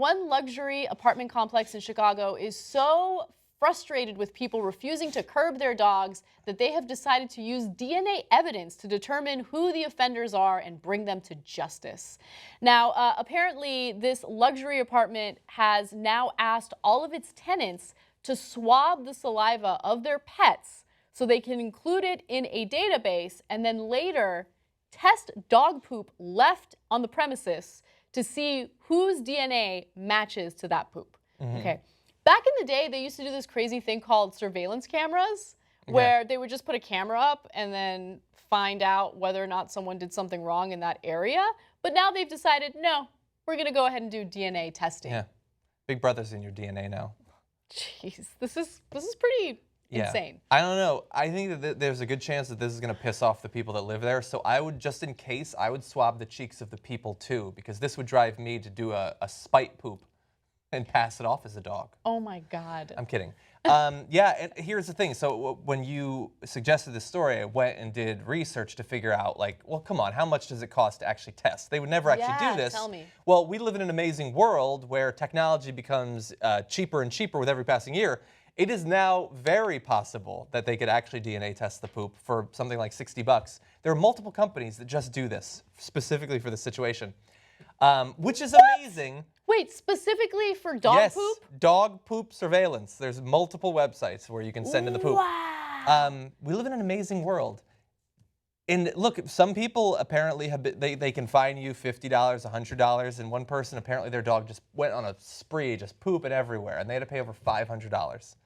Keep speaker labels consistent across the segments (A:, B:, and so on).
A: one luxury apartment complex in Chicago is so frustrated with people refusing to curb their dogs that they have decided to use DNA evidence to determine who the offenders are and bring them to justice. Now, apparently, this luxury apartment has now asked all of its tenants to swab the saliva of their pets so they can include it in a database and then later test dog poop left on the premises to see whose DNA matches to that poop. Okay. Back in the day, they used to do this crazy thing called surveillance cameras, where they would just put a camera up and then find out whether or not someone did something wrong in that area. But now they've decided, no, we're going to go ahead and do DNA testing.
B: Yeah. Big Brother's in your DNA now.
A: Jeez, this is pretty insane.
B: I don't know. I think that there's a good chance that this is going to piss off the people that live there. So I would, just in case, I would swab the cheeks of the people too, because this would drive me to do a spite poop and pass it off as a dog.
A: Oh my God.
B: I'm kidding. Yeah, and here's the thing. So when you suggested this story, I went and did research to figure out, like, well, come on, how much does it cost to actually test? They would never actually do this.
A: Tell me.
B: Well, we live in an amazing world where technology becomes cheaper and cheaper with every passing year. It is now very possible that they could actually DNA test the poop for something like $60. There are multiple companies that just do this specifically for this situation, which is amazing.
A: Wait, specifically for dog poop?
B: Yes, dog poop surveillance. There's multiple websites where you can send in the poop.
A: Wow.
B: We live in an amazing world. And look, some people apparently have been, they can fine you $50, $100, and one person apparently their dog just went on a spree, just pooping everywhere, and they had to pay over $500.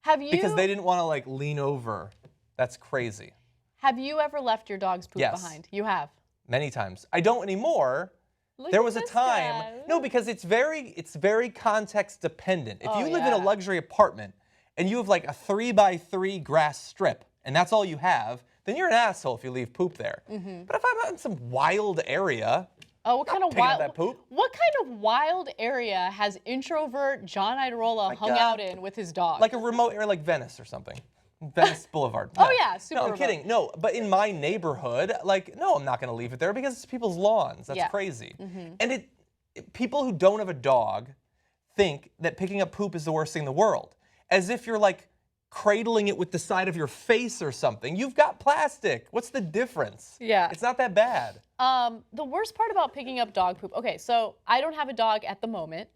A: Have you?
B: Because they didn't want to like lean over. That's crazy.
A: Have you ever left your dog's poop behind? You have.
B: Many times. I don't anymore.
A: Look
B: there
A: at
B: was a
A: this
B: time.
A: guy.
B: No, because it's very context dependent. If you live in a luxury apartment and you have like a 3x3 grass strip and that's all you have, then you're an asshole if you leave poop there. But if I'm out in some wild area,
A: what kind of
B: wild that poop.
A: What kind of wild area has introvert John Iadarola hung out in with his dog?
B: Like a remote area like Venice or something. Venice Boulevard. No.
A: Oh yeah, super
B: No, I'm
A: remote.
B: kidding. No, but in my neighborhood, like, no, I'm not going to leave it there because it's people's lawns. That's crazy. And people who don't have a dog think that picking up poop is the worst thing in the world. As if you're like cradling it with the side of your face or something. You've got plastic. What's the difference?
A: Yeah.
B: It's not that bad.
A: The worst part about picking up dog poop, okay, so I don't have a dog at the moment.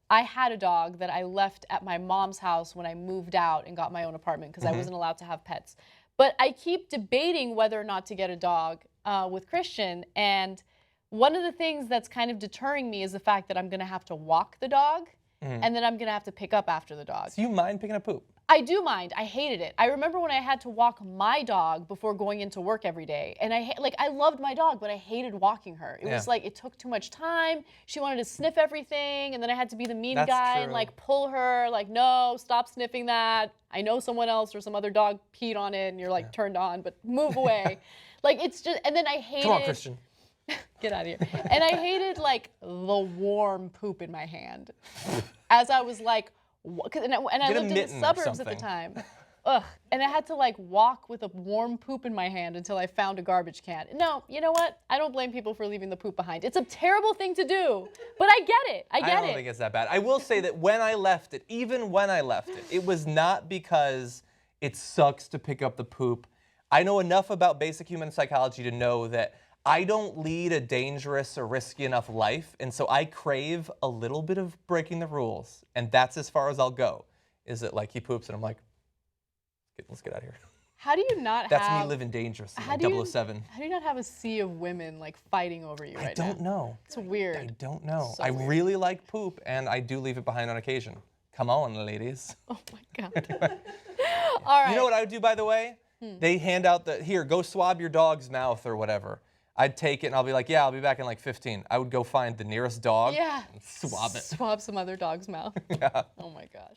A: I had a dog that I left at my mom's house when I moved out and got my own apartment because I wasn't allowed to have pets. But I keep debating whether or not to get a dog with Christian, and one of the things that's kind of deterring me is the fact that I'm going to have to walk the dog, and then I'm going to have to pick up after the dog.
B: Do you mind picking up poop?
A: I do mind. I hated it. I remember when I had to walk my dog before going into work every day, and I loved my dog, but I hated walking her. It was like it took too much time. She wanted to sniff everything, and then I had to be the mean guy and like pull her, like, no, stop sniffing that. I know someone else or some other dog peed on it, and you're like turned on, but move away. Like it's just, and then I hated.
B: Come on, Christian.
A: Get out of here. And I hated like the warm poop in my hand, as I was like. And I lived in the suburbs at the time. Ugh. And I had to like walk with a warm poop in my hand until I found a garbage can. No, you know what? I don't blame people for leaving the poop behind. It's a terrible thing to do, but I get it. I
B: don't think it's that bad. I will say that when I left it, even when I left it, it was not because it sucks to pick up the poop. I know enough about basic human psychology to know that I don't lead a dangerous or risky enough life, and so I crave a little bit of breaking the rules, and that's as far as I'll go. Is it like he poops and I'm like, let's get out of here.
A: How do you not
B: That's
A: have...
B: me living dangerous in like 007.
A: How do you not have a sea of women like fighting over you right now?
B: I don't know.
A: It's weird.
B: I don't know.
A: So
B: I
A: weird.
B: really like poop, and I do leave it behind on occasion. Come on, ladies.
A: Oh my God. All right.
B: You know what I would do, by the way? They hand out here, go swab your dog's mouth or whatever. I'd take it and I'll be like, yeah, I'll be back in like 15. I would go find the nearest dog and swab it.
A: Swab some other dog's mouth.
B: Yeah.
A: Oh my gosh.